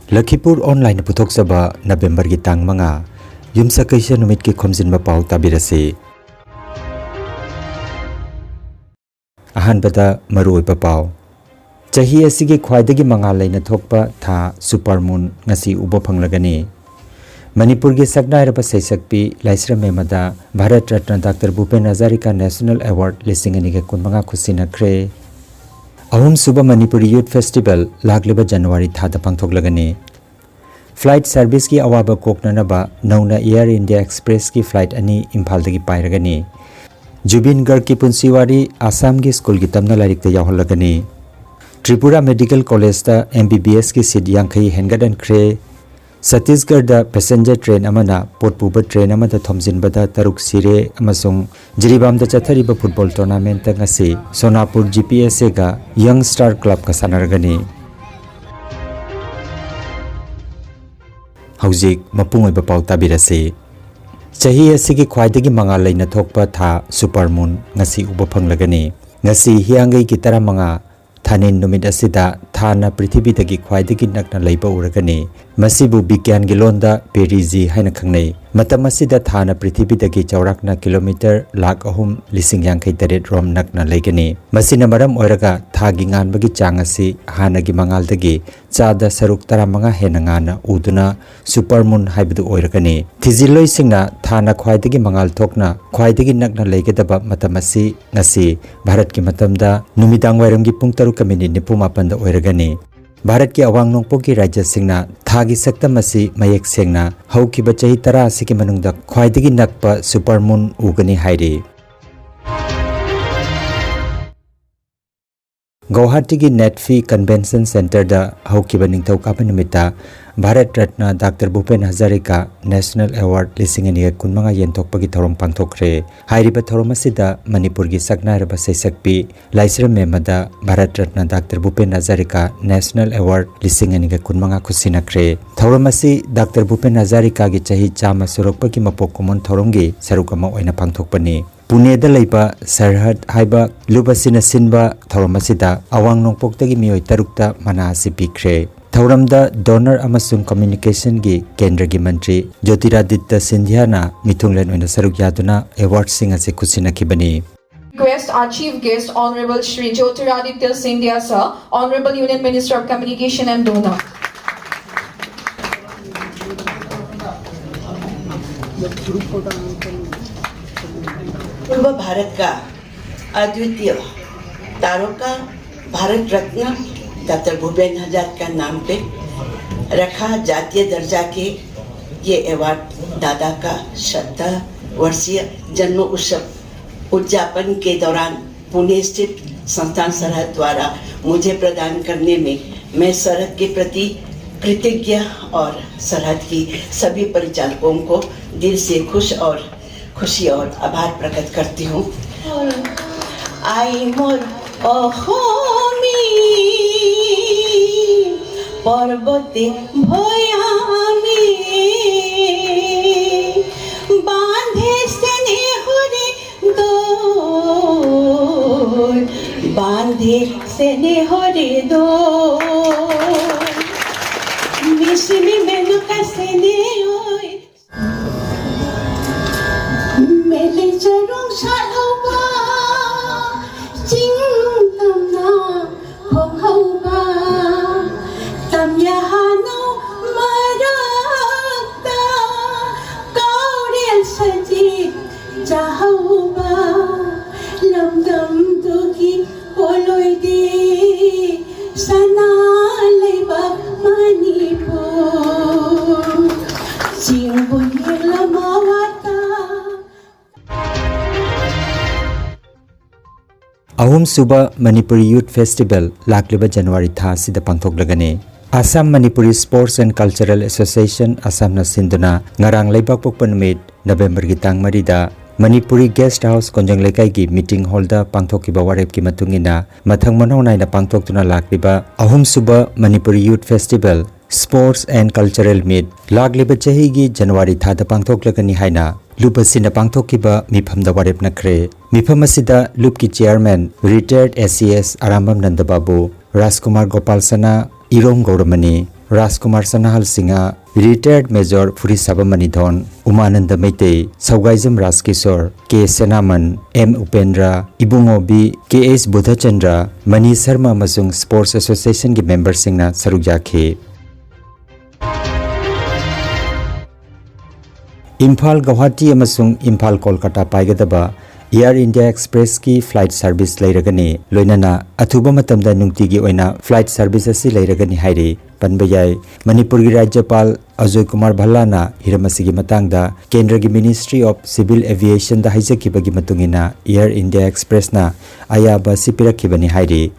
Lakhipur Online Putoksaba November ki tang manga Yumsa kaisa numit ki Khomjinba Pao tabirasi Ahanbada maruoiba pao Chahi asigi khwaidagi mangal laina thokpa tha Supermoon ngasi ubo phanglagani Manipur ki saknairaba saisakpi Laisra Memada Bharat Ratna Dr. Bhupen Hazarika National Award lisingani ke kunmanga khusina kre Ahum Suba Manipuri Youth Festival lagliba January thada pangthoklagani Flight service ki awaba koknanaba nauna Air India Express ki flight ani Imphal dagi pairagani Jubin Garg ki punsiwari Assam ki school ki tamna larikta yahallagani Tripura Medical College ta MBBS ki seat yankhai hengadan kre Chhattisgarh da passenger train amana potpuba train amada thomjinbada taruk sire amasung Jiribam da chathariba football tournament ta ngasi Sonapur GPSA ga Young Star Club ka sanaragani Haujik mapungoiba pau tabirasi Chahi asigi khwaidagi mangal laina thokpa tha Supermoon ngasi uba phanglagani ngasi hiangai ki tara manga Thanin numit asida thana prithibidagi khwaidagi nakna leiba uragani masibu bigyan gi londa periji haina khangnei matam asida thana prithibidagi chaurakna kilometer lakh ahum lising yankhai taret rom nakna leigani masina maram oiraga thagi nganbagi chang asi hanagi mangal-dagi chada saruk taramanga hena ngana uduna Supermoon haibudu oiragani thijiloi singna thana khwaidagi mangal thokna khwaidagi nakna leigedaba matam asi ngasi Bharat ki matamda numidang wairam gi pung 9:40 oiragani Bharat ki awang nongpo ki rajya singna thagi saktam asi mayek sengna haukiba chahi 10 asigi manungda khwaidagi nakpa Supermoon ugani hairi Guwahati ki Netfi Convention Center da haukiba ningthau kapa numita Bharat Ratna Dr. Bhupen Hazarika National Award lisingani kunmanga yentokpagi thorom pangthokre hairiba thorom asida Manipur gi saknairaba saisakpi Laisra Memada Bharat Ratna Dr. Bhupen Hazarika National Award lisingani kunmanga khusinakre thorom asi Dr. Bhupen Hazarika gi chahi chama surokpagi mapok komon thorom gi sarukama oina pangthokpani Pune da leiba Sarhat haiba lubasina sinba thoramasida awang nongpoktagi mioi tarukta mana asi pikre Thauramda donor amasung communication gi kendra gi mantri Jyotiraditya Sindhya na mithunglen oina saruk yaduna award sing ase khusina kibani Request our chief guest Honorable Shri Jyotiraditya Sindhya sir Honorable Union Minister of Communication and Donor पूर्व भारत का अद्वितीय तारका Bharat Ratna doctor Bhupen Hazarika का नाम पे रखा जातीय दर्जा के ये अवार्ड दादा का 70 वर्षीय जन्म उत्सव उद्यापन के दौरान पुणे स्थित संस्थान सरहद द्वारा मुझे प्रदान करने में मैं सरहद के प्रति कृतज्ञ और सरहद की सभी परिचालकों को दिल से खुशी और आभार प्रकट करती हूँ आई मोर अहोमी पर्वते भयामी बांधे स्नेहरे डोर बांधे स्नेहरे डोर मिश्मी मेनुका स्नेह मेले चरुंग शालौबा चिंगतमना होहौबा तमयाहानो मरक्ता काउरेल सजी जाहौबा लमदम दुगी पोलोइदे सना लेबा Manipur चिंगबु येलमावाता Ahum Suba Manipuri Youth Festival lakliba January tha sida pangthoklagani Assam Manipuri Sports and Cultural Association Assam na sinduna ngarang leibak pokpa numit November gi tang 3 da Manipuri Guest House Konjang Lekai gi meeting hall da pangthokiba warep ki matungina mathang manau nai na pangthoktuna lakliba Ahum Suba Manipuri Youth Festival Sports and Cultural Meet lagliba chahi gi January tha da pangthoklagani haina Lupasina pangthokiba mifhamda warep nakre mifham asida lup ki chairman retired SCS Arambam Nandababu Rajkumar Gopal Sana Irom Gauramani Rajkumar Sanahal Singh retired major फुरीसाबा मनिधन उमानंद मेते सौगाइजम राजकिशोर के सेनामन M Upendra Ibungo B K S Budhachandra Mani Sharma मसुंग sports association के member सिंगना सरुक याखे इम्फाल गुवाहाटी अमसुंग इम्फाल कोलकाता पाइगदबा एयर इंडिया एक्सप्रेस की फ्लाइट सर्विस लेरगनी लोइनना अथुबा मतमदा नुंगतिगी ओइना फ्लाइट सर्विस असि लेरगनी हाइरे पनबयाय मणिपुर की राज्यपाल अजय कुमार भल्लाना हिरमसिगी मतंगदा केंद्र की मिनिस्ट्री ऑफ सिविल एविएशन दा हाइजकिबगी मतुंगिना एयर इंडिया एक्सप्रेस ना अयाबा सिपिरखिबनी हाइरे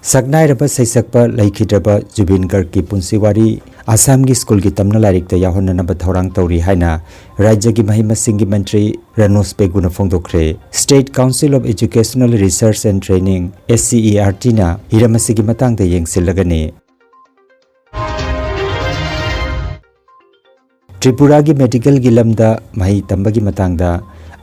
सकनाइरबा सैसकपा लैखिद्रबा जुबिन गर्ग की पुंसीवारी आसाम की स्कूल की तमना लाइरिक याहोननब थौरांग तौरी हाइना राज्य की महिम सिंह की मंत्री रनोज पेगुना फोंदोखरे state council of educational research and training SCERT ना हिरमसिगी मतंगदा येंगसिलगने त्रिपुरा की मेडिकल की लमदा मही तंबगी मतंगदा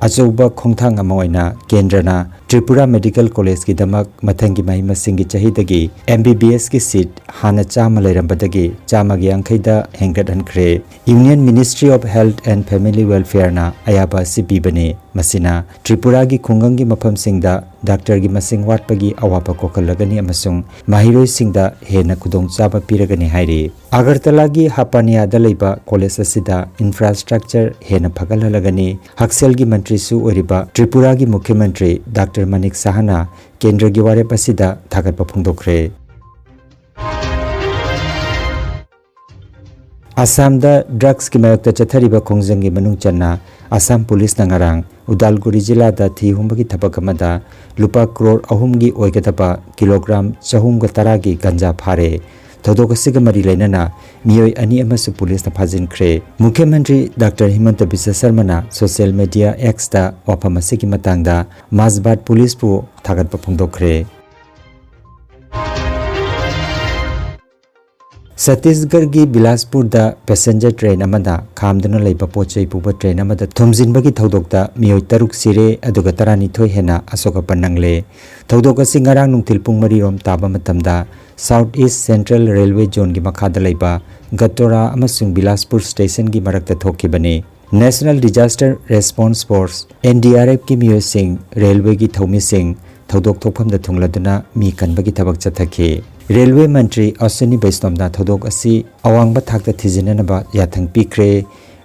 अचौबा खोंथांग अमा ओइना केंद्रना त्रिपुरा मेडिकल कॉलेज की दमक मथंग की महिमा सिंह की चाहिदगी MBBS की सीट हाना चामा लेरंबदगी चामा की अंखैदा हेंगदहनख्रे union ministry of health and family welfare ना अयाबा सिपीबने मसिना त्रिपुरा की खुंगंग की मफम सिंगदा डॉक्टर की मसिंग वाटपगी अवापा कोकलगनी अमसुंग माहिरोय सिंगदा हेना खुदोंग चाबा पिरगनी हाइरे अगरतला की हापानियादा लेबा कॉलेज असिदा इंफ्रास्ट्रक्चर हेना फगलहलगनी हक्सेल की मंत्री सु ओरिबा त्रिपुरा की मुख्यमंत्री डॉक्टर मनिक साहना केंद्र की वारेप असिदा थागतपा फोंदोखरे आसाम दा ड्रग्स की मायक्ता चथरिबा खोंजंगी मनुंग चन्ना आसाम पुलिस नंगारांग उदालगुरी जिला दा थी हुंबगी थबक अमदा लुपा करोड़ अहुमगी ओइगदबा किलोग्राम 410 की गंजा फारे थौदोक असिग मरी लेनना मियोय अनि अमसु पुलिस न फाजिनख्रे मुख्यमंत्री doctor Himanta Biswa Sharma social media x दा वाफम असिगी मतंगदा माजबाद पुलिस पु थागतपा फोंदोखरे छत्तीसगढ़ की बिलासपुर दा पैसेंजर ट्रेन अमदा खामदुना लेबा पोचै पुबा ट्रेन अमदा थुमजिनबगी थौदोकता मियोय तरुक सिरे अदुगा 12 हेना असोकपा नंगले थौदोक असि ngarang nungtil pung 3 rom taba matamda south east central railway zone की मखादा लेबा गटोरा अमसुंग बिलासपुर स्टेशन की मरकता थोखिबने national disaster response force NDRF की मियोय सिंह रेलवे की थौमी सिंह थौदोक थोफमदा थुंगलदुना मी कनबगी थबक चथखे रेलवे मंत्री अश्विनी वैष्णवना थौदोक असि अवांगबा थाकता थिजिननबा याथंग पिख्रे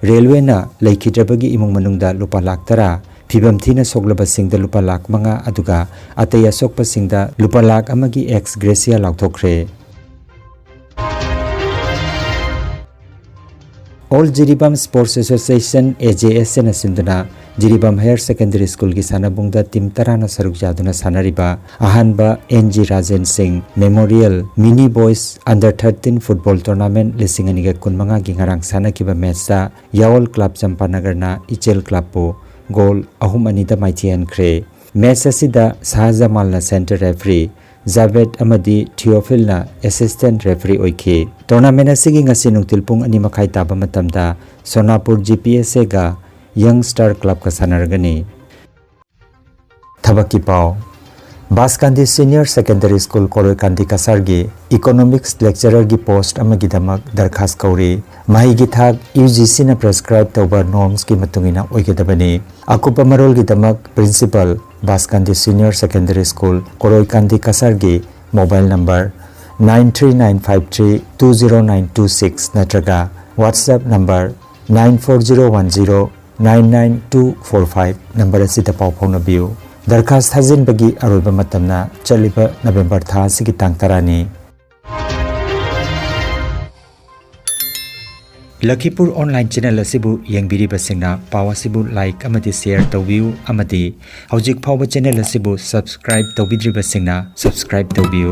रेलवे ना लैखिद्रबगी इमुंग मनुंगदा लुपा लाख 10 फिबम थीना सोगलबा सिंगदा लुपा लाख 5 अदुगा अतय सोकपा सिंगदा लुपा लाख अमगी एक्स ग्रेसिया लाउथोखरे all Jiribam sports association AJS ना सिंदना जिरीबाम हायर सेकेंडरी स्कूल की सानाबुंगदा टीम 13 ना सरुक जादुना सानारिबा अहानबा NG Rajen Singh memorial mini boys under 13 football tournament लिसिंग अनिगा 15 की ngarang सानाकिबा मैचदा यावल क्लब चंपानगरना इचेल क्लब पो गोल अहुम अनिदा माइथियनख्रे मैच असिदा शाहजमालना सेंटर रेफरी जावेद अमदी थियोफिलना असिस्टेंट रेफरी ओइखे टूर्नामेंट असिगी ngasi nungtil pung 2 makhai taba matamda Sonapur GPSA गा यंग स्टार क्लब का सानरगनी थबकी पाओ Baskandi senior secondary school Korokandi कसरगी इकोनॉमिक्स लेक्चरर की पोस्ट अमगी दमक दरखास्त कौरी माही की थाक UGC ना प्रेस्क्राइब तौबा नॉर्म्स की मतुंगिना ओइगदबनी अकुपा मरोल की दमक principal Baskandi senior secondary school Korokandi कसरगी मोबाइल नंबर 9395320926 नत्रगा व्हाट्सएप नंबर 9401099245 नंबर असिदा पाउ फौनबियु दरखास्त थाजिनबगी अरोइबा मतमना चलिबा नवंबर था सिगी तांग 13 नि लखीपुर ऑनलाइन चैनल असिबु यंगबिरिबा सिंगना पाव असिबु लाइक अमदि शेयर तौबियु अमदि हौजिक फावबा चैनल असिबु सब्सक्राइब तौबिद्रिबा सिंगना सब्सक्राइब तौबियु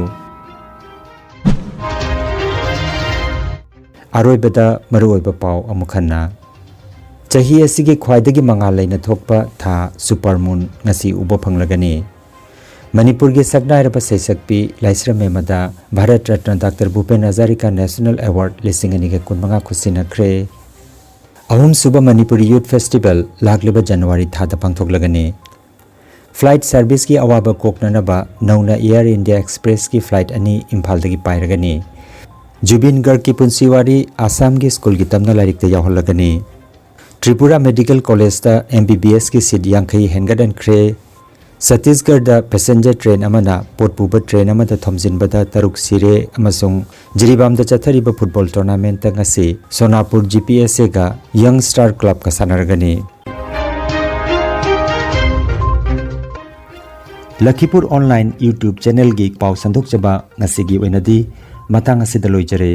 अरोइबदा मरुओइबा पाव अमुखन्ना चाही असिगे ख्वाइदगी मंगाल लेना थोकपा था सुपरमून ngasi उबो फंगलगनी मणिपुर के सकनाइरबा सैसकपी लाइस्रम मेमदा Bharat Ratna doctor Bhupen Hazarika national award लिसिंग अनिगे 15 खुसिनख्रे अहुम सुबह मणिपुरी यूथ फेस्टिवल लागलिबा जनवरी थादा पांथोकलगनी फ्लाइट सर्विस की अवाब कोकननबा नौना एयर इंडिया एक्सप्रेस की फ्लाइट अनि इम्फालदगी पाइरगनी जुबिन गर्ग की पुंसीवारी आसाम की स्कूल की तमना लाइरिकते यावहलगनी त्रिपुरा मेडिकल कॉलेज दा MBBS की सीट यांखई हेंगदन क्रे छत्तीसगढ़ दा पैसेंजर ट्रेन अमना पोटपुब ट्रेन अमदा थमजिनबदा तरुक सिरे अमसुंग जिरीबाम दा चथरिबा फुटबॉल टूर्नामेंट ता ngasi सोनापुर GPSA गा यंग स्टार क्लब का सानरगनी लखीपुर ऑनलाइन YouTube चैनल की पाव संदोक जबा ngasi gi oinadi matang asida loijare।